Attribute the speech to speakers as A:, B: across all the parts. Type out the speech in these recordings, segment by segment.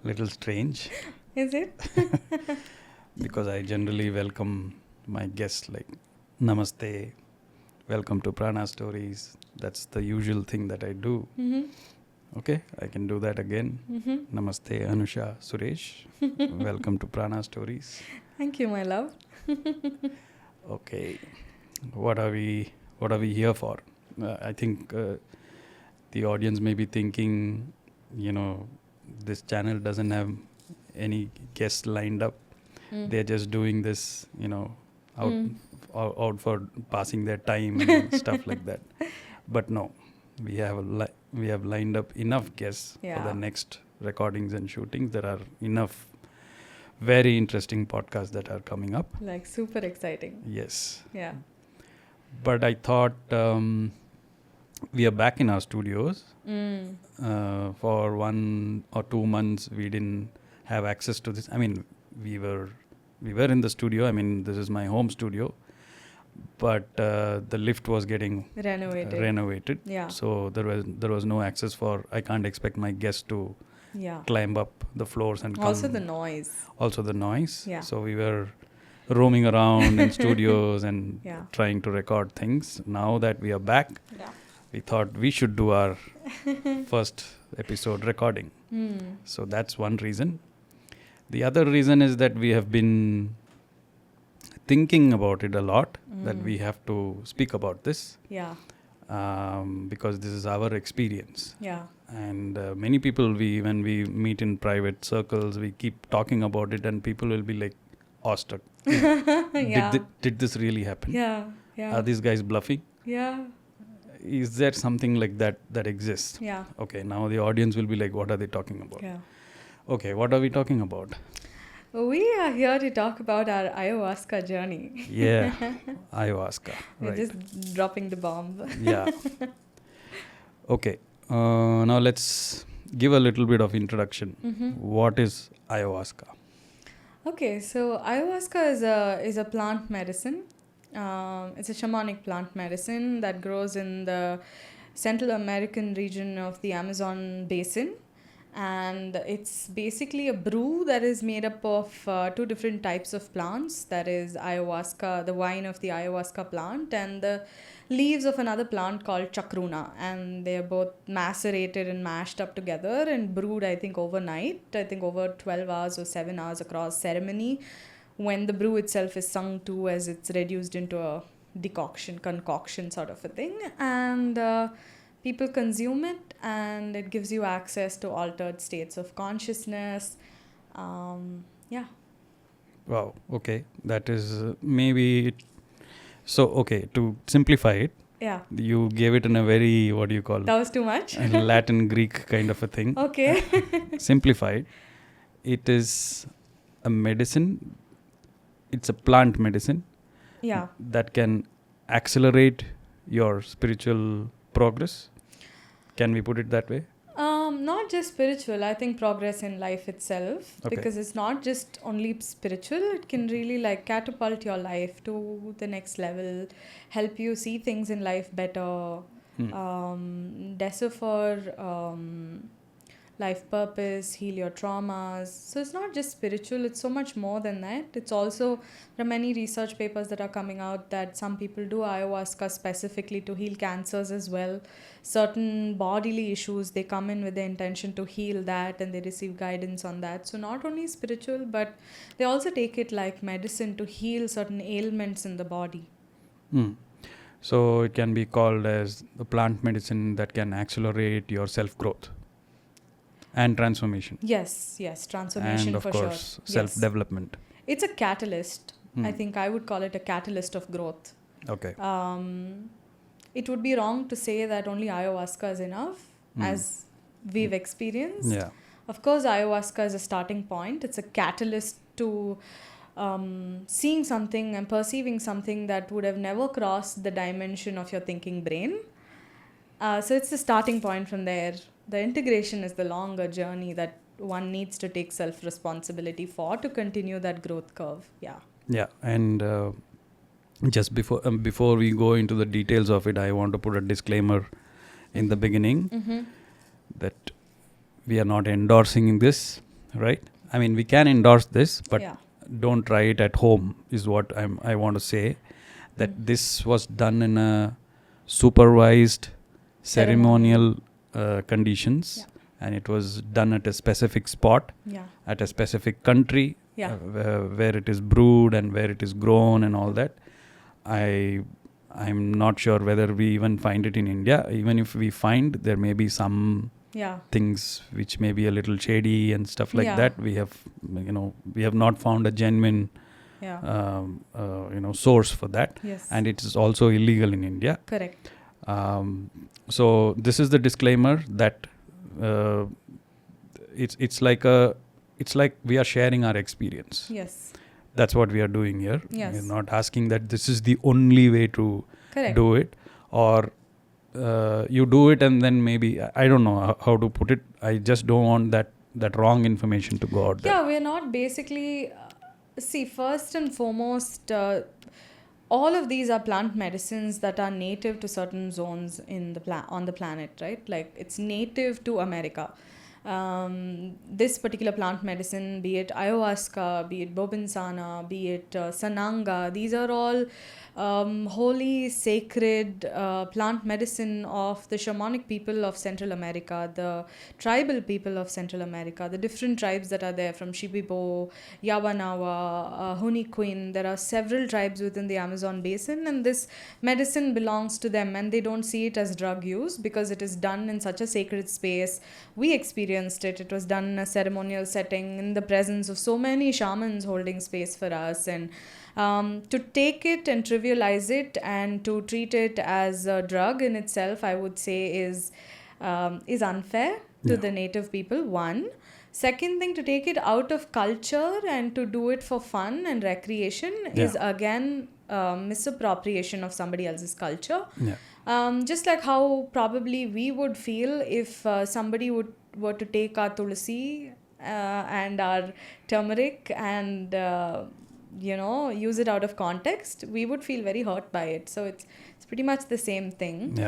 A: little strange.
B: Is it?
A: Because I generally welcome my guests like Namaste, welcome to Prana Stories. That's the usual thing that I do.
B: Mm-hmm.
A: Okay, I can do that again.
B: Mm-hmm.
A: Namaste, Anusha, Suresh. Welcome to Prana Stories.
B: Thank you, my love.
A: Okay, what are we here for? I think the audience may be thinking, this channel doesn't have any guests lined up. They're just doing this, out for passing their time and stuff like that. But no, we have lined up enough guests for the next recordings and shootings. There are enough very interesting podcasts that are coming up.
B: Like super exciting.
A: Yes.
B: Yeah.
A: But I thought we are back in our studios. For 1 or 2 months we didn't have access to this. I mean, we were in the studio. I mean, this is my home studio, but the lift was getting renovated.
B: Yeah.
A: So there was no access for. I can't expect my guests to climb up the floors and come.
B: Also the noise. Yeah.
A: So we were roaming around in studios and trying to record things. Now that we are back, we thought we should do our first episode recording. So that's one reason. The other reason is that we have been thinking about it a lot, that we have to speak about this.
B: Yeah.
A: Because this is our experience.
B: Yeah.
A: And many people, when we meet in private circles, we keep talking about it and people will be like awestruck. Did this really happen?
B: Yeah.
A: Are these guys bluffing?
B: Yeah.
A: Is there something like that exists?
B: Yeah.
A: Okay, now the audience will be like, what are they talking about?
B: Yeah.
A: Okay, what are we talking about?
B: We are here to talk about our ayahuasca journey.
A: Yeah, ayahuasca.
B: We're just dropping the bomb.
A: Yeah. Okay, now let's give a little bit of introduction. What is ayahuasca?
B: Okay, so ayahuasca is a plant medicine. It's a shamanic plant medicine that grows in the Central American region of the Amazon basin. And it's basically a brew that is made up of 2 different types of plants. That is ayahuasca, the wine of the ayahuasca plant, and the leaves of another plant called chacruna. And they're both macerated and mashed up together and brewed, I think, overnight. I think over 12 hours or 7 hours across ceremony, when the brew itself is sung to as it's reduced into a concoction sort of a thing. And people consume it, and it gives you access to altered states of consciousness. Yeah.
A: Wow. Okay. That is maybe... So, okay, to simplify it, you gave it in a very, what do you call?
B: That was too much?
A: Latin, Greek kind of a thing.
B: Okay.
A: Simplified. It is a medicine. It's a plant medicine.
B: Yeah.
A: That can accelerate your spiritual progress. Can we put it that way?
B: Not just spiritual. I think progress in life itself.
A: Okay.
B: Because it's not just only spiritual. It can really catapult your life to the next level, help you see things in life better, decipher life purpose, heal your traumas. So it's not just spiritual, it's so much more than that. It's also, there are many research papers that are coming out that some people do ayahuasca specifically to heal cancers as well. Certain bodily issues, they come in with the intention to heal that, and they receive guidance on that. So not only spiritual, but they also take it like medicine to heal certain ailments in the body.
A: So it can be called as the plant medicine that can accelerate your self-growth and transformation.
B: Yes, transformation,
A: and
B: for sure.
A: And of course, self-development.
B: It's a catalyst. I think I would call it a catalyst of growth.
A: Okay.
B: It would be wrong to say that only ayahuasca is enough, as we've experienced.
A: Yeah.
B: Of course, ayahuasca is a starting point. It's a catalyst to seeing something and perceiving something that would have never crossed the dimension of your thinking brain. So it's the starting point from there. The integration is the longer journey that one needs to take self-responsibility for to continue that growth curve. Yeah.
A: And just before we go into the details of it, I want to put a disclaimer in the beginning that we are not endorsing this. right? I mean, we can endorse this, but
B: Yeah.
A: don't try it at home, is what I want to say. That this was done in a supervised ceremonial conditions, and it was done at a specific spot, at a specific country, where it is brewed and where it is grown and all that. I'm not sure whether we even find it in India. Even if we find, there may be some things which may be a little shady and stuff like that. We have not found a genuine source for that. And it is also illegal in India.
B: Correct.
A: So this is the disclaimer that it's like we are sharing our experience.
B: Yes.
A: That's what we are doing here.
B: Yes.
A: We're not asking that this is the only way to do it, or you do it and then maybe, I don't know how to put it. I just don't want that wrong information to go out there.
B: Yeah, we're not basically... see, first and foremost, all of these are plant medicines that are native to certain zones in on the planet, right? Like, it's native to America. This particular plant medicine, be it ayahuasca, be it bobinsana, be it sananga, these are all holy, sacred plant medicine of the shamanic people of Central America, the tribal people of Central America, the different tribes that are there, from Shipibo, Yawanawa, Huniquin. There are several tribes within the Amazon basin, and this medicine belongs to them, and they don't see it as drug use because it is done in such a sacred space. We experienced it. It was done in a ceremonial setting in the presence of so many shamans holding space for us, and to take it and trivialize it and to treat it as a drug in itself, I would say is unfair to the native people, one. Second thing, to take it out of culture and to do it for fun and recreation is again misappropriation of somebody else's culture. Just like how probably we would feel if somebody were to take our tulsi and our turmeric and use it out of context, we would feel very hurt by it. So it's pretty much the same thing.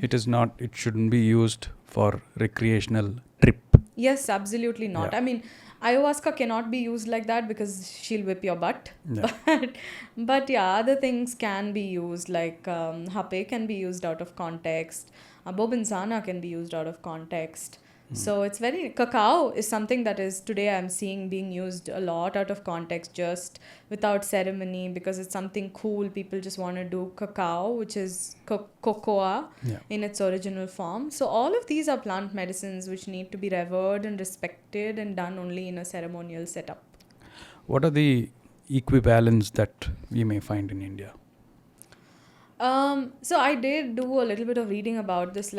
A: It shouldn't be used for recreational trip.
B: Yes, absolutely not. I mean, ayahuasca cannot be used like that because she'll whip your butt. But other things can be used, like hape can be used out of context. Bobinsana can be used out of context. So it's cacao is something that is today I'm seeing being used a lot out of context, just without ceremony, because it's something cool. People just want to do cacao, which is cocoa in its original form. So all of these are plant medicines which need to be revered and respected and done only in a ceremonial setup.
A: What are the equivalents that we may find in India?
B: So I did do a little bit of reading about this,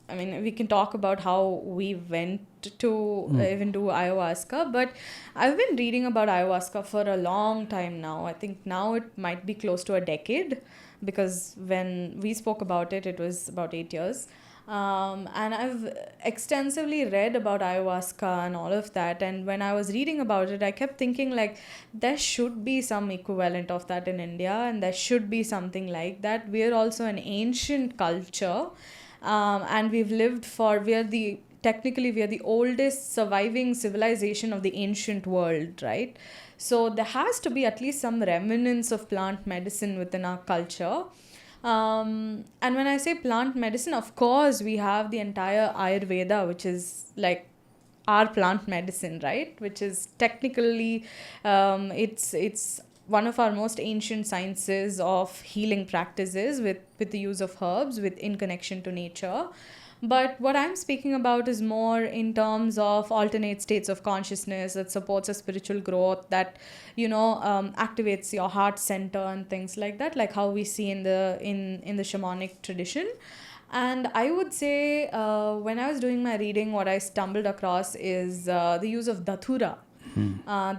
B: I mean, we can talk about how we went to even do ayahuasca, but I've been reading about ayahuasca for a long time now. I think now it might be close to a decade, because when we spoke about it, it was about 8 years. And I've extensively read about ayahuasca and all of that. And when I was reading about it, I kept thinking, like, there should be some equivalent of that in India, and there should be something like that. We're also an ancient culture. And we are the oldest surviving civilization of the ancient world, right? So there has to be at least some remnants of plant medicine within our culture. And when I say plant medicine, of course, we have the entire Ayurveda, which is like our plant medicine, right? Which is technically, it's one of our most ancient sciences of healing practices with the use of herbs in connection to nature. But what I'm speaking about is more in terms of alternate states of consciousness that supports a spiritual growth, that activates your heart center and things like that, like how we see in the shamanic tradition. And I would say when I was doing my reading, what I stumbled across is the use of datura.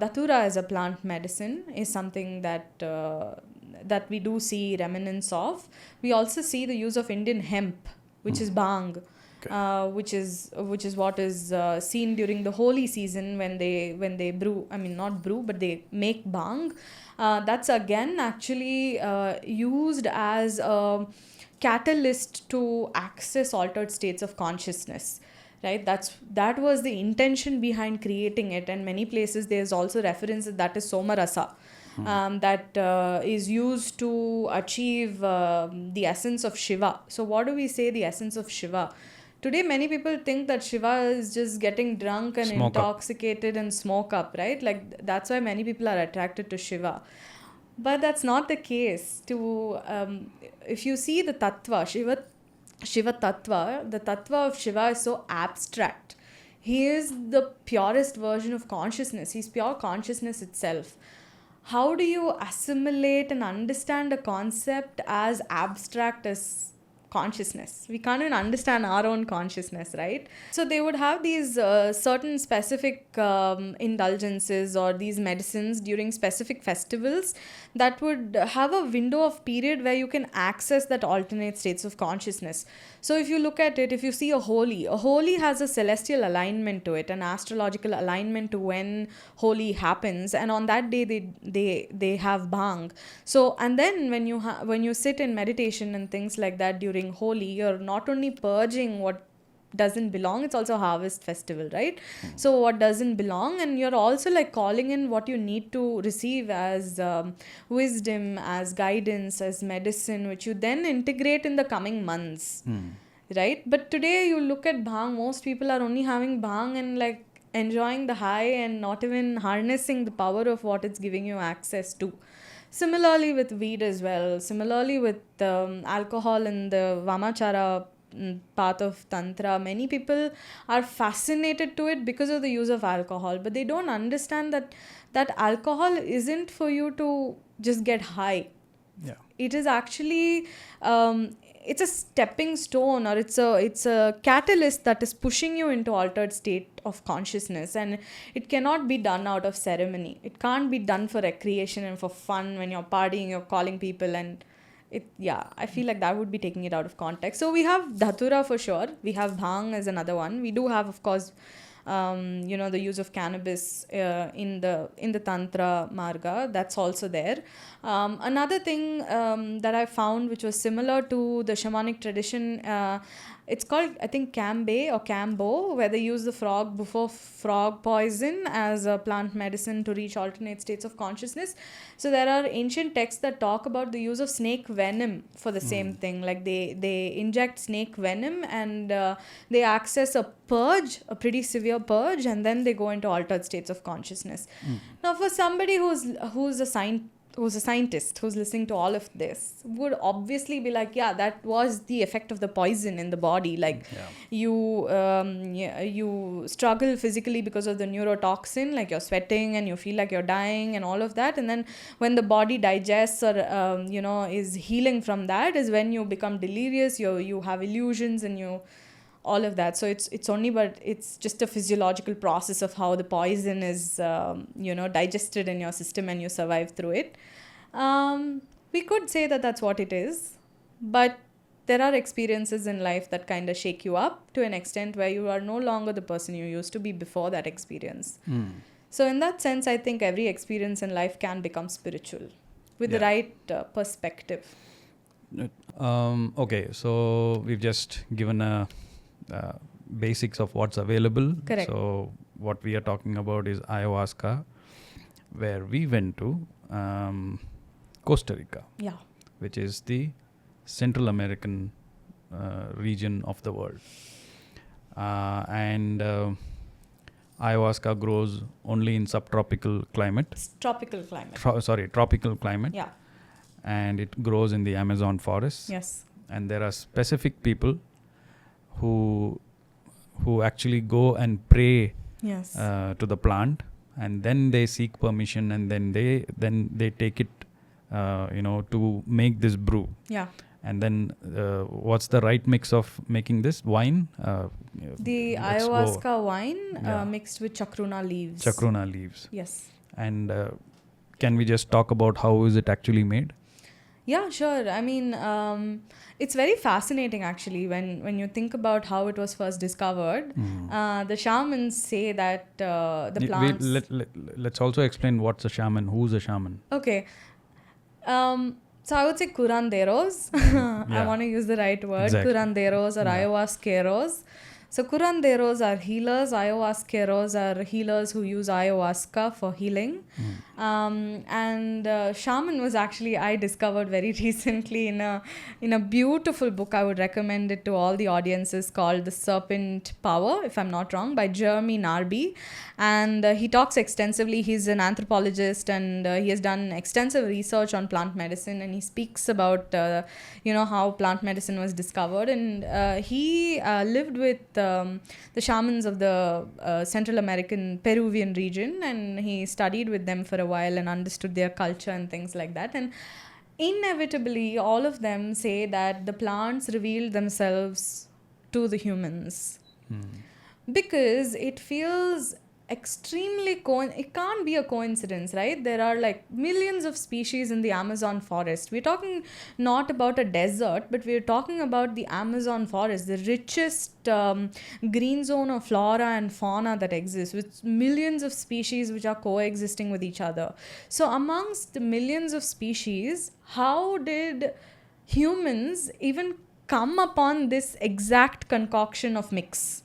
B: Datura as a plant medicine is something that we do see remnants of. We also see the use of Indian hemp, which is bhang, which is what is seen during the holy season when they brew. I mean, not brew, but they make bhang. That's again actually used as a catalyst to access altered states of consciousness. right? That was the intention behind creating it. And many places there's also reference that is somarasa, that is used to achieve the essence of Shiva. So what do we say the essence of Shiva? Today many people think that Shiva is just getting drunk and
A: Smoke
B: intoxicated and smoke up, right? Like that's why many people are attracted to Shiva. But that's not the case. If you see the tattva, Shiva tattva, the tattva of Shiva is so abstract. He is the purest version of consciousness. He's pure consciousness itself. How do you assimilate and understand a concept as abstract as consciousness? We can't even understand our own consciousness, right? So they would have these certain specific indulgences or these medicines during specific festivals that would have a window of period where you can access that alternate states of consciousness. So if you look at it, if you see a Holi has a celestial alignment to it, an astrological alignment to when Holi happens, and on that day they have bhang. So and then when you sit in meditation and things like that during Holi, you're not only purging what doesn't belong, it's also a harvest festival, right? So what doesn't belong, and you're also like calling in what you need to receive as wisdom, as guidance, as medicine, which you then integrate in the coming months, right? But today you look at bhang, most people are only having bhang and like enjoying the high and not even harnessing the power of what it's giving you access to. Similarly with weed as well, similarly with alcohol in the Vamachara path of Tantra, many people are fascinated to it because of the use of alcohol, but they don't understand that alcohol isn't for you to just get high.
A: Yeah.
B: It is actually it's a stepping stone, or it's a catalyst that is pushing you into altered state of consciousness, and it cannot be done out of ceremony. It can't be done for recreation and for fun. When you're partying, you're calling people, and I feel like that would be taking it out of context. So we have Dhatura for sure. We have Bhang as another one. We do have, of course, the use of cannabis in the Tantra Marga. That's also there. Another thing that I found, which was similar to the shamanic tradition, it's called, I think, Cambe or Cambo, where they use the frog poison as a plant medicine to reach alternate states of consciousness. So there are ancient texts that talk about the use of snake venom for the same thing. Like they inject snake venom and they access a purge, a pretty severe purge, and then they go into altered states of consciousness. Now, for somebody who's a scientist who's listening to all of this, would obviously be like, yeah, that was the effect of the poison in the body. Like you struggle physically because of the neurotoxin, like you're sweating and you feel like you're dying and all of that. And then when the body digests or is healing from that, is when you become delirious, you have illusions and you all of that. So it's just a physiological process of how the poison is digested in your system and you survive through it. We could say that that's what it is, but there are experiences in life that kind of shake you up to an extent where you are no longer the person you used to be before that experience. So in that sense, I think every experience in life can become spiritual with the right perspective.
A: Okay, so we've just given a basics of what's available.
B: Correct.
A: So what we are talking about is ayahuasca, where we went to Costa Rica, which is the Central American region of the world, and ayahuasca grows only in subtropical climate.
B: Tropical climate.
A: Tropical climate.
B: Yeah.
A: And it grows in the Amazon forest.
B: Yes.
A: And there are specific people who actually go and pray to the plant, and then they seek permission, and then they take it to make this brew. And then what's the right mix of making this wine?
B: The ayahuasca wine mixed with chacruna leaves. Yes.
A: And can we just talk about how is it actually made?
B: Yeah, sure. I mean, it's very fascinating actually when you think about how it was first discovered. The shamans say that the plants...
A: Let's also explain what's a shaman. Who's a shaman?
C: Okay. So I would say curanderos. I want to use the right word.
A: Exactly.
C: Curanderos or ayahuasqueros.
B: So curanderos are healers, ayahuasqueros are healers who use ayahuasca for healing. And shaman was actually I discovered very recently in a beautiful book. I would recommend it to all the audiences, called The Serpent Power, if I'm not wrong, by Jeremy Narby. And he talks extensively. He's an anthropologist, and he has done extensive research on plant medicine, and he speaks about how plant medicine was discovered. And he lived with the shamans of the Central American Peruvian region, and he studied with them for a while and understood their culture and things like that. And inevitably, all of them say that the plants revealed themselves to the humans because it feels extremely it can't be a coincidence, right? There are like millions of species in the Amazon forest. We're talking not about a desert, but we're talking about the Amazon forest, the richest green zone of flora and fauna that exists, with millions of species which are coexisting with each other. So amongst the millions of species, how did humans even come upon this exact concoction of mix?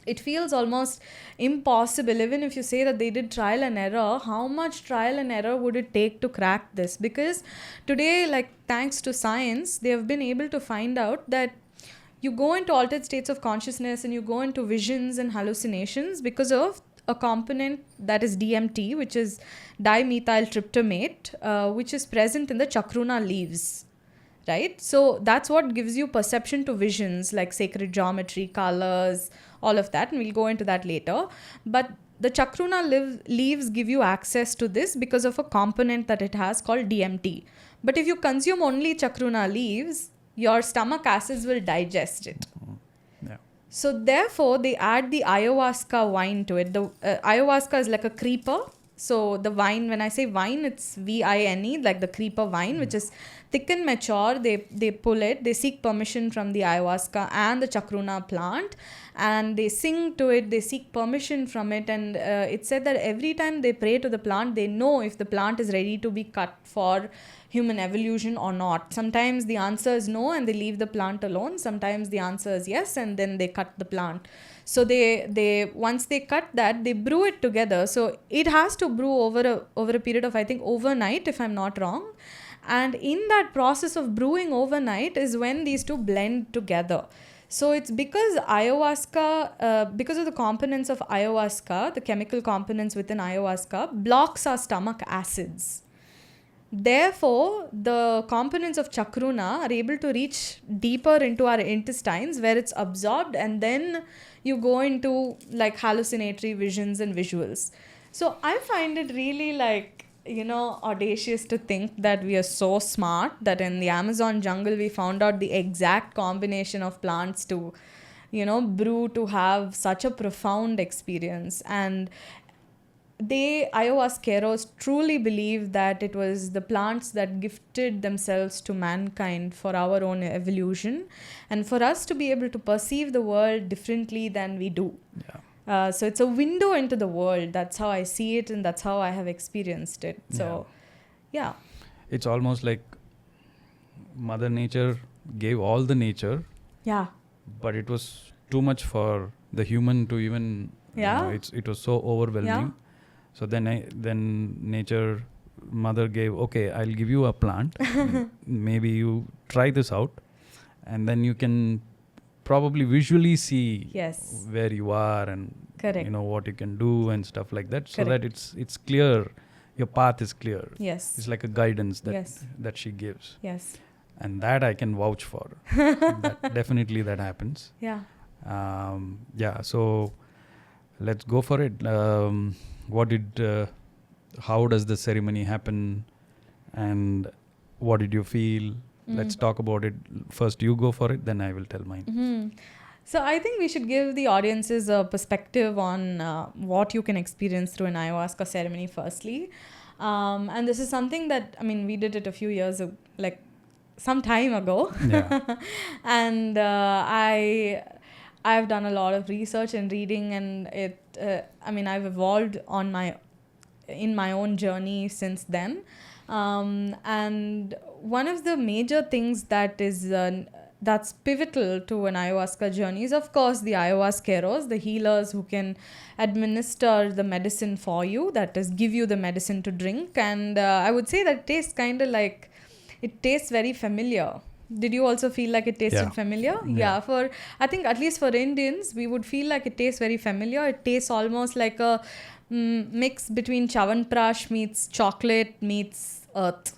B: It feels almost impossible. Even if you say that they did trial and error, how much trial and error would it take to crack this? Because today, like, thanks to science, they have been able to find out that you go into altered states of consciousness and you go into visions and hallucinations because of a component that is DMT, which is dimethyltryptamate, which is present in the chacruna leaves. Right? So that's what gives you perception to visions, like sacred geometry, colors, all of that. And we'll go into that later. But the chacruna leaves give you access to this because of a component that it has called DMT. But if you consume only chacruna leaves, your stomach acids will digest it.
A: Yeah.
B: So therefore, they add the ayahuasca wine to it. The ayahuasca is like a creeper. So the vine, when I say vine, it's vine, like the creeper vine, which is thick and mature. They pull it, they seek permission from the ayahuasca and the chacruna plant, and they sing to it, they seek permission from it. And it's said that every time they pray to the plant, they know if the plant is ready to be cut for human evolution or not. Sometimes the answer is no and they leave the plant alone. Sometimes the answer is yes and then they cut the plant. So they once they cut that, they brew it together. So it has to brew over a period of, I think, overnight, if I'm not wrong. And in that process of brewing overnight is when these two blend together. So it's because ayahuasca, because of the components of ayahuasca, the chemical components within ayahuasca, blocks our stomach acids. Therefore, the components of chacruna are able to reach deeper into our intestines where it's absorbed, and then you go into like hallucinatory visions and visuals. So I find it really audacious to think that we are so smart that in the Amazon jungle we found out the exact combination of plants to, brew to have such a profound experience. And they, ayahuasqueros, truly believe that it was the plants that gifted themselves to mankind for our own evolution and for us to be able to perceive the world differently than we do.
A: Yeah.
B: So it's a window into the world. That's how I see it, and that's how I have experienced it. So, yeah.
A: It's almost like Mother Nature gave all the nature.
B: Yeah.
A: But it was too much for the human to even.
B: Yeah.
A: It was so overwhelming.
B: Yeah.
A: So then nature, mother gave, okay, I'll give you a plant. Maybe you try this out, and then you can probably visually see where you are and what you can do and stuff like that. So that it's clear, your path is clear.
B: Yes.
A: It's like a guidance that she gives.
B: Yes.
A: And that I can vouch for. Definitely that happens.
B: Yeah.
A: So let's go for it. How does the ceremony happen, and what did you feel? Let's talk about it. First you go for it, then I will tell mine.
B: Mm-hmm. So I think we should give the audiences a perspective on what you can experience through an ayahuasca ceremony firstly. And this is something that, we did it a few years ago, like some time ago.
A: Yeah.
B: And I've done a lot of research and reading, and I've evolved in my own journey since then. And one of the major things that is that's pivotal to an ayahuasca journey is, of course, the ayahuasqueros, the healers who can administer the medicine for you, that is, give you the medicine to drink. And I would say that it tastes kind of like, it tastes very familiar. Did you also feel like it tasted familiar? Yeah. For, I think at least for Indians, we would feel like it tastes very familiar. It tastes almost like a mix between Chyawanprash meets chocolate meets earth.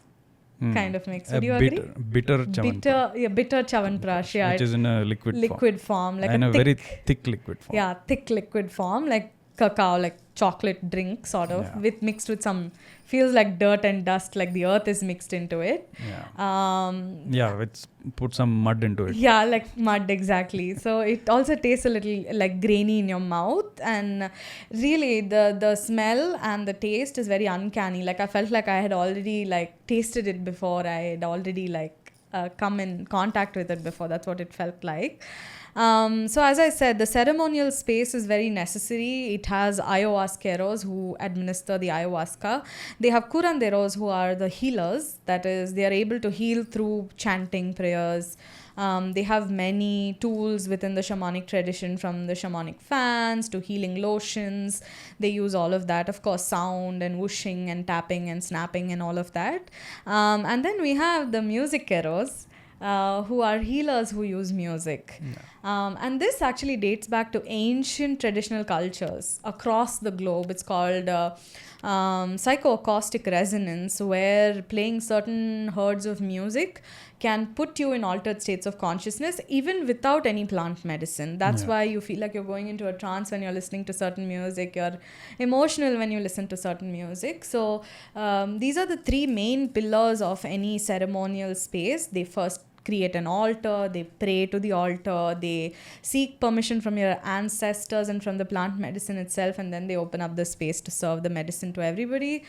B: Kind of mix. Would you agree?
A: Bitter Chyawanprash.
B: Bitter Chyawanprash. Yeah,
A: which is in a liquid
B: form, like
A: and
B: a
A: very thick liquid form.
B: Yeah, thick liquid form, like cacao, like chocolate drink sort of, with mixed with some, feels like dirt and dust, like the earth is mixed into it.
A: It's put some mud into it.
B: Yeah, like mud, exactly. So it also tastes a little like grainy in your mouth, and really the smell and the taste is very uncanny. Like I felt like I had already like tasted it before. I had already like come in contact with it before. That's what it felt like. So as I said, the ceremonial space is very necessary. It has ayahuasqueros who administer the ayahuasca. They have curanderos who are the healers. That is, they are able to heal through chanting, prayers. They have many tools within the shamanic tradition, from the shamanic fans to healing lotions. They use all of that, of course, sound and whooshing and tapping and snapping and all of that. And then we have the musiceros, who are healers who use music. And this actually dates back to ancient traditional cultures across the globe. It's called psychoacoustic resonance, where playing certain herds of music can put you in altered states of consciousness even without any plant medicine. That's why you feel like you're going into a trance when you're listening to certain music. You're emotional when you listen to certain music. So these are the three main pillars of any ceremonial space. They first create an altar, they pray to the altar, they seek permission from your ancestors and from the plant medicine itself, and then they open up the space to serve the medicine to everybody.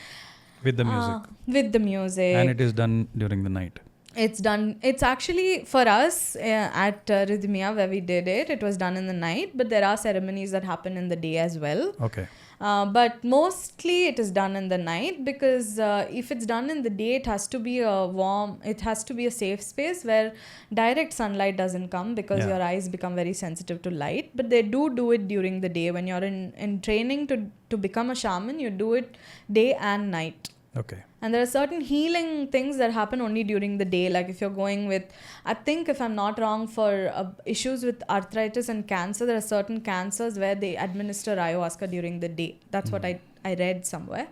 A: With the music.
B: With the music.
A: And it is done during the night.
B: It's actually, for us at Rythmia where we did it, it was done in the night, but there are ceremonies that happen in the day as well.
A: Okay.
B: But mostly it is done in the night, because if it's done in the day, it has to be a safe space where direct sunlight doesn't come, because your eyes become very sensitive to light. But they do it during the day. When you're in training to become a shaman, you do it day and night.
A: Okay.
B: And there are certain healing things that happen only during the day. Like if you're going with, I think if I'm not wrong, for issues with arthritis and cancer, there are certain cancers where they administer ayahuasca during the day. That's what I read somewhere.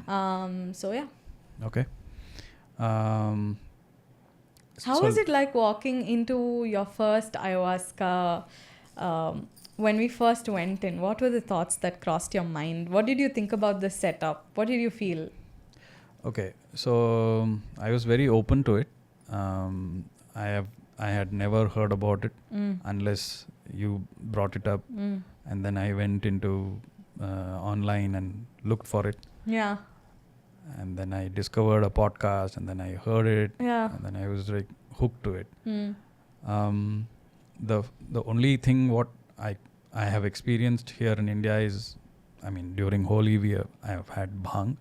B: So yeah.
A: Okay.
B: How was it like walking into your first ayahuasca? When we first went in, what were the thoughts that crossed your mind? What did you think about the setup? What did you feel?
A: Okay, so I was very open to it. I had never heard about it unless you brought it up, and then I went into online and looked for it.
B: Yeah.
A: And then I discovered a podcast, and then I heard it, and then I was like hooked to it. The only thing what I have experienced here in India is, I mean, during Holi I have had bhang.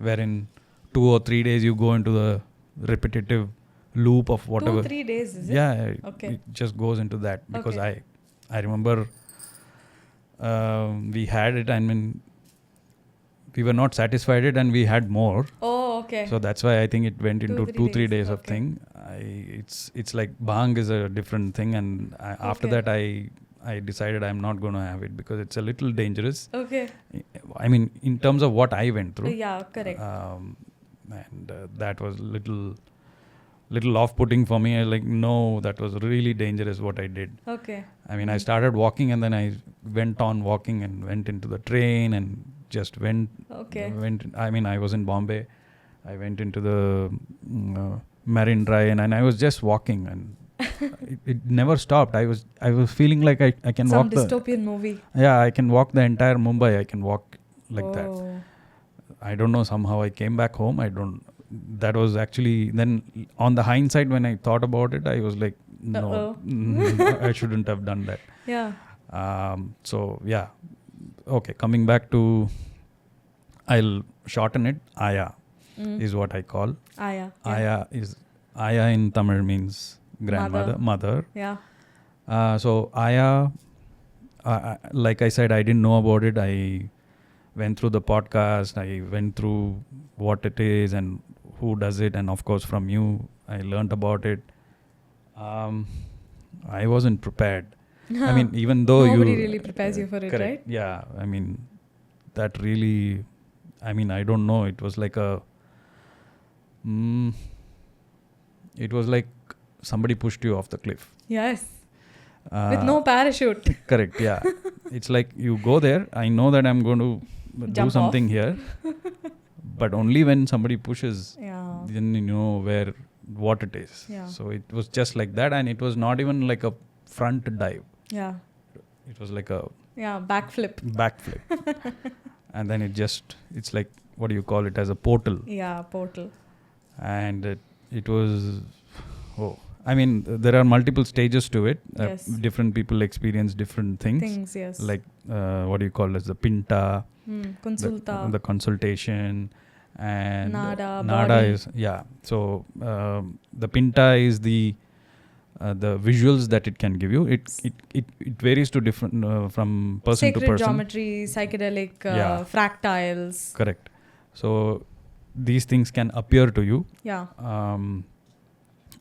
A: Wherein 2 or 3 days you go into the repetitive loop of whatever.
B: 2-3 days, is it?
A: Yeah,
B: okay.
A: It just goes into that, because I remember we had it, I mean, we were not satisfied it, and we had more.
B: Oh, okay.
A: So that's why I think it went into 2-3 days of
B: okay.
A: thing. It's like bhang is a different thing, and after that I decided I'm not going to have it, because it's a little dangerous.
B: Okay.
A: I mean, in terms of what I went through.
B: Yeah, correct.
A: And that was little off-putting for me. I like, no, that was really dangerous what I did.
B: Okay.
A: I mean, I started walking, and then I went on walking and went into the train and just went.
B: Okay.
A: I mean, I was in Bombay. I went into the Marine Drive, and I was just walking, and it never stopped. I was feeling like I can
B: Some
A: walk
B: dystopian movie.
A: Yeah, I can walk the entire Mumbai. I can walk like that. I don't know, somehow I came back home. That was actually, then on the hindsight, when I thought about it, I was like, no, I shouldn't have done that.
B: Yeah.
A: So yeah. Okay, coming back to, I'll shorten it. Aya is what I call.
B: Aya. Yeah.
A: Aya is Aya in Tamil means grandmother, mother.
B: Yeah.
A: So Aya, like I said, I didn't know about it. I went through the podcast. I went through what it is and who does it. And of course, from you, I learned about it. I wasn't prepared. I mean, even though
B: nobody really prepares you for it,
A: correct,
B: right?
A: Yeah. I mean, that really, I mean, I don't know. It was like it was like somebody pushed you off the cliff.
B: Yes. With no parachute.
A: Correct, yeah. It's like you go there. I know that I'm going to do something here. But only when somebody pushes, then you know what it is.
B: Yeah.
A: So it was just like that. And it was not even like a front dive.
B: Yeah.
A: It was like a
B: backflip.
A: And then it's like, what do you call it, as a portal.
B: Yeah, portal.
A: And it was, I mean, there are multiple stages to it.
B: Yes.
A: Different people experience different things.
B: Yes.
A: Like, what do you call it, the pinta,
B: consulta,
A: the consultation, and
B: nada
A: body. Is, yeah. So the pinta is the visuals that it can give you. It varies to different from person
B: Sacred
A: to person.
B: geometry, psychedelic, fractals.
A: Correct. So these things can appear to you.
B: Yeah.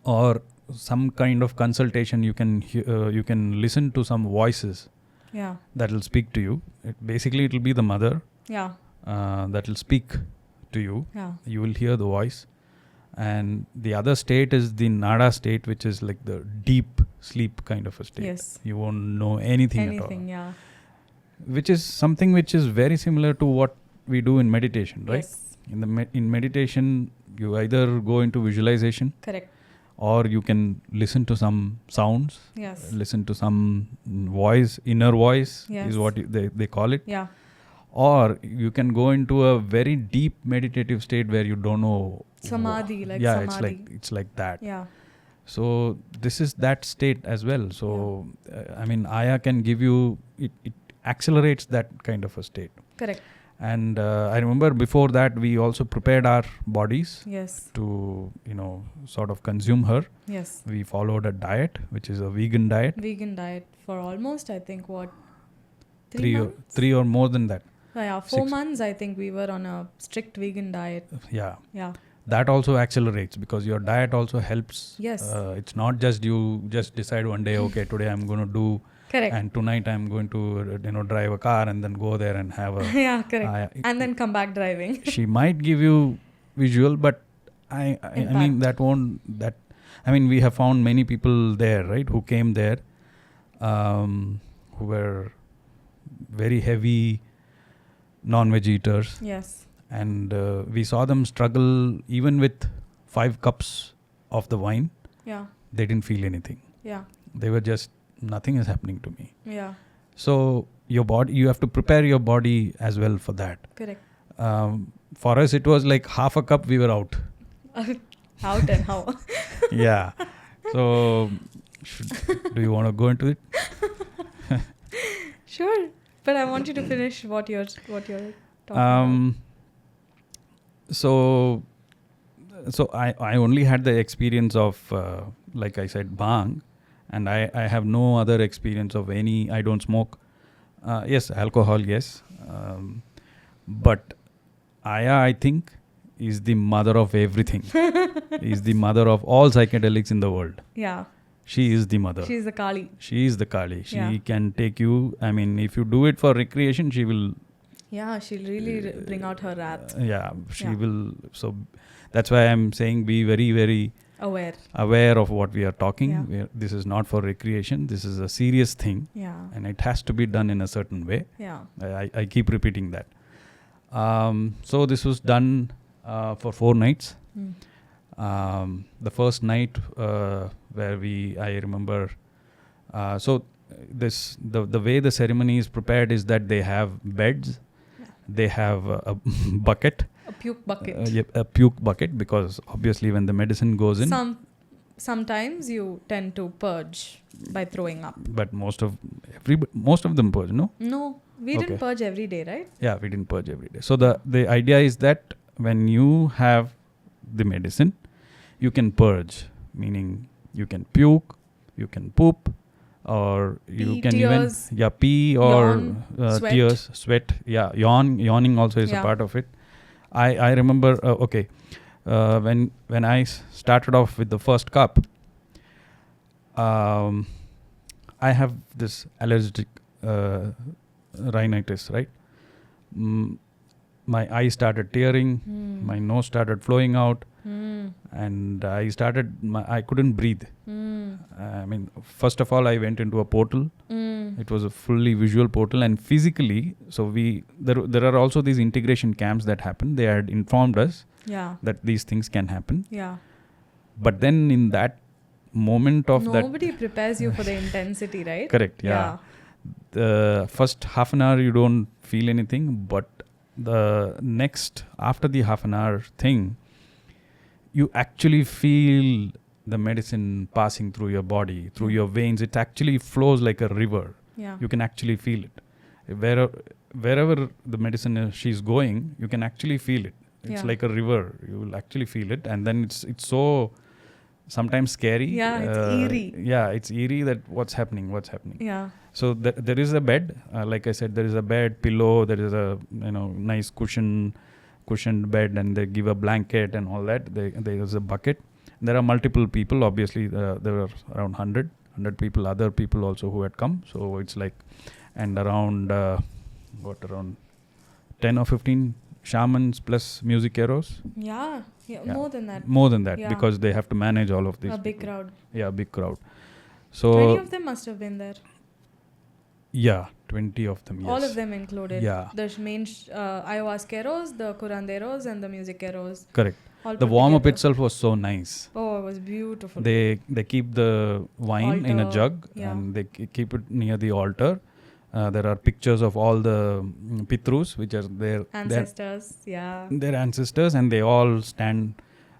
A: Or some kind of consultation, you can listen to some voices.
B: Yeah.
A: That will speak to you. Basically, it will be the mother.
B: Yeah.
A: That will speak to you.
B: Yeah.
A: You will hear the voice. And the other state is the nada state, which is like the deep sleep kind of a state.
B: Yes.
A: You won't know anything at all.
B: Yeah.
A: Which is something which is very similar to what we do in meditation, right?
B: Yes.
A: In meditation, you either go into visualization.
B: Correct.
A: Or you can listen to some sounds.
B: Yes.
A: Listen to some voice, inner voice is what they call it.
B: Yeah.
A: Or you can go into a very deep meditative state where you don't know.
B: Samadhi,
A: samadhi. It's like that.
B: Yeah.
A: So this is that state as well. So I mean, Aya can give you, it accelerates that kind of a state.
B: Correct.
A: And I remember before that we also prepared our bodies.
B: Yes.
A: To sort of consume her.
B: Yes.
A: We followed a diet, which is a vegan diet.
B: Vegan diet for almost, I think, what,
A: 3 months? 3 or more than that.
B: Yeah, 4 months. I think we were on a strict vegan diet.
A: Yeah.
B: Yeah.
A: That also accelerates because your diet also helps.
B: Yes.
A: It's not just you just decide one day, okay, today I'm going to do.
B: Correct.
A: And tonight I'm going to drive a car and then go there and have a.
B: Yeah, correct. And then come back driving.
A: She might give you visual, but I mean we have found many people there, right, who came there, who were very heavy non-veg eaters.
B: Yes.
A: And we saw them struggle even with 5 cups of the wine.
B: Yeah.
A: They didn't feel anything.
B: Yeah.
A: They were just, nothing is happening to me.
B: Yeah.
A: So your body, you have to prepare your body as well for that.
B: Correct.
A: For us, it was like half a cup, we were out.
B: Out and how?
A: Yeah. So do you want to go into it?
B: Sure. But I want you to finish what you're talking about.
A: So I only had the experience of, like I said, bhang, and I have no other experience of any. I don't smoke. Yes, alcohol, yes. But Aya, I think, is the mother of everything. Is the mother of all psychedelics in the world.
B: Yeah.
A: She is the mother.
B: She is the Kali.
A: She is the Kali. She can take you. I mean, if you do it for recreation, she will. Yeah,
B: she'll really bring out her wrath.
A: She will. So that's why I'm saying be very, very aware of what we are talking.
B: Yeah.
A: This is not for recreation. This is a serious thing.
B: Yeah.
A: And it has to be done in a certain way.
B: Yeah.
A: I keep repeating that. So this was done for 4 nights. The first night where I remember, so the way the ceremony is prepared is that they have beds. They have a bucket.
B: A puke bucket.
A: A puke bucket, because obviously when the medicine goes in.
B: Sometimes you tend to purge by throwing up.
A: But most of them purge, no?
B: No, we didn't purge every day, right?
A: Yeah, we didn't purge every day. So the idea is that when you have the medicine, you can purge, meaning you can puke, you can poop, or you
B: Pee,
A: can
B: tears,
A: even pee or
B: yawn, sweat.
A: tears, sweat. Yeah, yawning also is a part of it. I remember when I started off with the first cup, I have this allergic rhinitis, right? My eye started tearing, my nose started flowing out, and I couldn't breathe. I mean, first of all, I went into a portal. It was a fully visual portal, and physically, so there are also these integration camps that happen. They had informed us that these things can happen.
B: Yeah.
A: But then in that moment of
B: Nobody prepares you for the intensity, right?
A: Correct, yeah. The first half an hour you don't feel anything, but the next, after the half an hour thing, you actually feel the medicine passing through your body, through your veins. It actually flows like a river.
B: Yeah.
A: You can actually feel it. Wherever the medicine she's going, you can actually feel it. It's like a river. You will actually feel it. And then it's so sometimes scary.
B: Yeah, it's eerie.
A: Yeah, it's eerie that what's happening.
B: Yeah.
A: So there is a bed. Like I said, there is a bed, pillow. There is a nice cushioned bed, and they give a blanket and all that. There is a bucket. There are multiple people. Obviously, there were around 100 people. Other people also who had come. So it's like, and around around 10 or 15 shamans plus music heroes.
B: Yeah, more than that.
A: More than that, because they have to manage all of this.
B: A big crowd.
A: Yeah, big crowd. So
B: 20 of them must have been there.
A: Yeah, 20 of them, yes.
B: All of them included.
A: Yeah.
B: The main ayahuasqueros, the curanderos, and the musiceros.
A: Correct. The warm-up itself was so nice.
B: Oh, it was beautiful.
A: They keep the wine in a jug, and they keep it near the altar. There are pictures of all the Pitrus, which are their
B: ancestors.
A: Their ancestors, and they all stand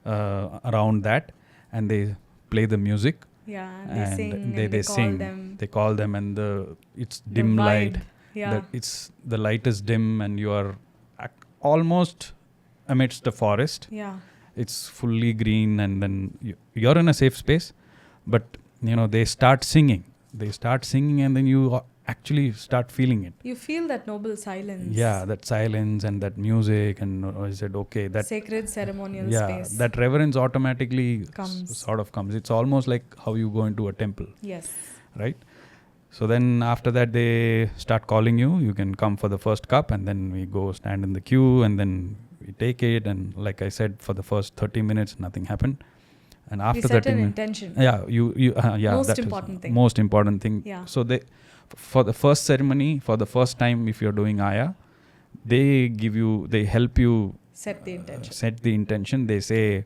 A: around that, and they play the music.
B: Yeah,
A: and
B: they sing.
A: They sing. They call them, and it's dim light.
B: Yeah.
A: The light is dim, and you are almost amidst the forest.
B: Yeah.
A: It's fully green, and then you're in a safe space, but they start singing. And then you actually start feeling it.
B: You feel that noble silence.
A: Yeah, that silence and that music, and I said, okay, that
B: sacred ceremonial space.
A: Yeah, that reverence automatically sort of comes. It's almost like how you go into a temple.
B: Yes.
A: Right? So then after that, they start calling you. You can come for the first cup, and then we go stand in the queue, and then we take it. And like I said, for the first 30 minutes, nothing happened. And after
B: set
A: 30
B: an
A: minutes,
B: intention.
A: Yeah,
B: most important thing.
A: Most important thing.
B: Yeah.
A: So for the first ceremony, for the first time, if you're doing Aya, they help you
B: set the intention.
A: Set the intention. They say,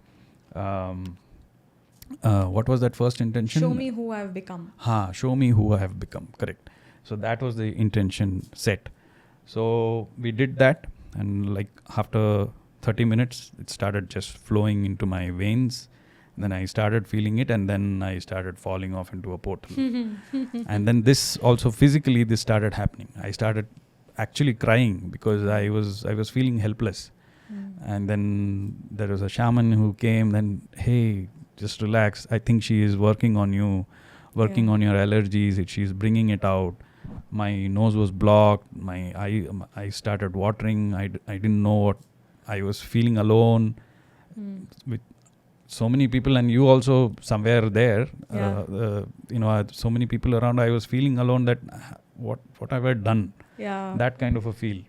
A: what was that first intention?
B: Show me who I have become.
A: Show me who I have become. Correct. So that was the intention set. So we did that, and like after 30 minutes, it started just flowing into my veins. Then I started feeling it, and then I started falling off into a portal. And then this also physically, this started happening. I started actually crying because I was feeling helpless. And then there was a shaman who came. Then, hey, just relax. I think she is working on you, on your allergies. She's bringing it out. My nose was blocked. My eye started watering. I didn't know what I was feeling alone with so many people, and you also somewhere there. So many people around. I was feeling alone. That what have I done?
B: Yeah.
A: That kind of a feel.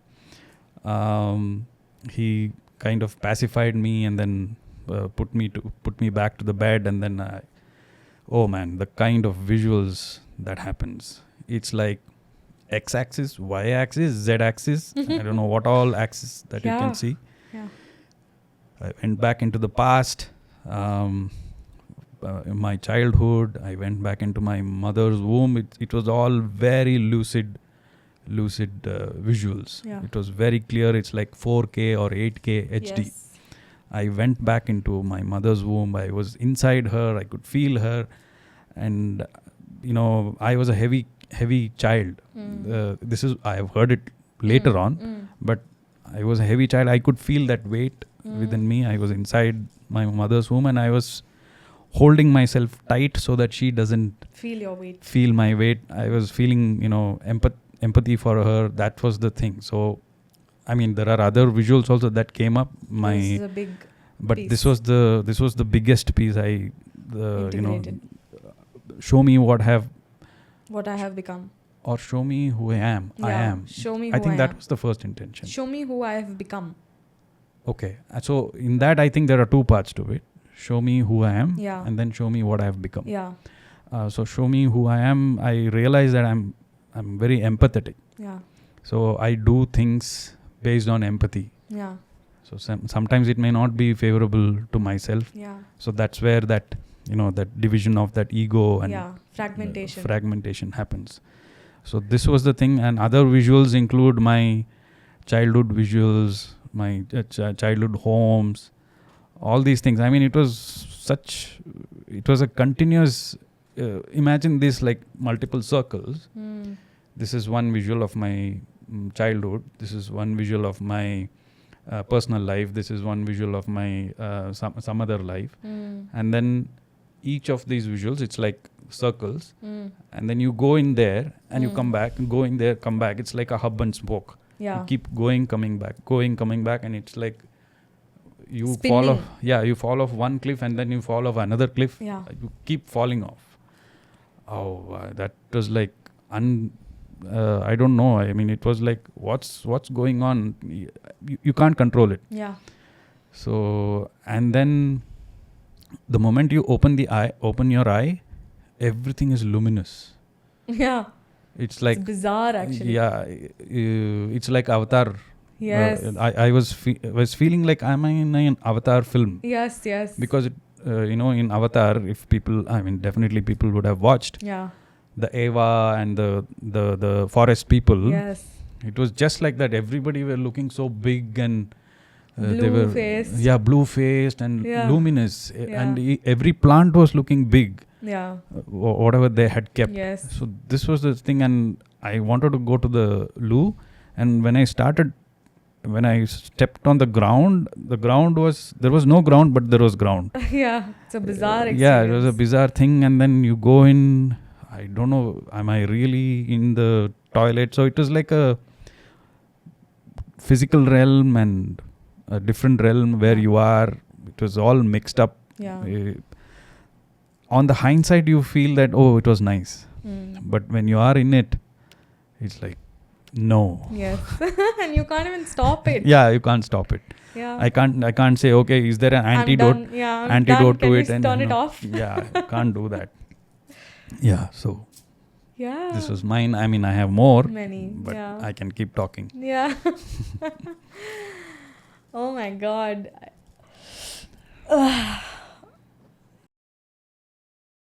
A: He kind of pacified me, and then put me back to the bed, and then oh man, the kind of visuals that happens. It's like x-axis, y-axis, z-axis. I don't know what all axis that you can see.
B: Yeah.
A: I went back into the past. In my childhood, I went back into my mother's womb. It was all very lucid visuals.
B: Yeah.
A: It was very clear. It's like 4K or 8K HD.
B: Yes.
A: I went back into my mother's womb. I was inside her. I could feel her, and I was a heavy child. I have heard it later on, but I was a heavy child. I could feel that weight within me. I was inside my mother's womb, and I was holding myself tight so that she doesn't
B: Feel your weight.
A: feel my weight. I was feeling, empathy for her. That was the thing. So, I mean, there are other visuals also that came up.
B: This is a big
A: But
B: piece.
A: this was the biggest piece.
B: Integrated.
A: Show me what I have
B: become.
A: or show me who I am. I am.
B: Show me who
A: I think
B: I
A: that
B: am.
A: was the first intention.
B: Show me who I have become.
A: Okay. So in that, I think there are two parts to it. Show me who I am,
B: Yeah.
A: and then show me what I have become.
B: Yeah.
A: So show me who I am. I realize that I'm very empathetic.
B: Yeah.
A: So I do things based on empathy.
B: Yeah.
A: So sometimes it may not be favorable to myself.
B: Yeah.
A: So that's where that that division of that ego and
B: fragmentation
A: happens. So this was the thing, and other visuals include my childhood visuals, my childhood homes, all these things. I mean, it was a continuous. Imagine this like multiple circles. This is one visual of my childhood. This is one visual of my personal life. This is one visual of my some other life, and then each of these visuals, it's like circles, and then you go in there and you come back, and go in there, come back. It's like a hub and spoke.
B: Yeah.
A: You keep going, coming back, and it's like you
B: Spinning.
A: fall off one cliff and then you fall off another cliff.
B: Yeah.
A: You keep falling off. That was like I don't know. I mean, it was like what's going on. You can't control it.
B: Yeah.
A: So, and then the moment you open your eye, everything is luminous.
B: Yeah.
A: It's like
B: it's bizarre, actually.
A: Yeah, it's like Avatar.
B: Yes.
A: I was feeling like I'm in an Avatar film.
B: Yes.
A: Because in Avatar, definitely people would have watched.
B: Yeah.
A: The Eva and the forest people.
B: Yes.
A: It was just like that. Everybody were looking so big and
B: blue-faced.
A: Yeah, blue-faced and
B: Yeah.
A: luminous.
B: Yeah.
A: And every plant was looking big.
B: Yeah.
A: Whatever they had kept.
B: Yes.
A: So this was the thing, and I wanted to go to the loo. And when I stepped on the ground there was no ground, but there was ground.
B: Yeah. It's a bizarre experience.
A: Yeah, it was a bizarre thing. And then you go in, I don't know, am I really in the toilet? So it was like a physical realm and a different realm where you are. It was all mixed up.
B: Yeah.
A: On the hindsight, you feel that, it was nice. But when you are in it, it's like, no.
B: Yes. And you can't even stop it.
A: Yeah, you can't stop it.
B: Yeah.
A: I can't say, okay, is there an antidote?
B: I'm done.
A: To it,
B: Can we turn it off?
A: Yeah, can't do that. Yeah, so
B: yeah.
A: this was mine. I mean, I have more,
B: Many.
A: but
B: Yeah.
A: I can keep talking.
B: Yeah. Oh my God.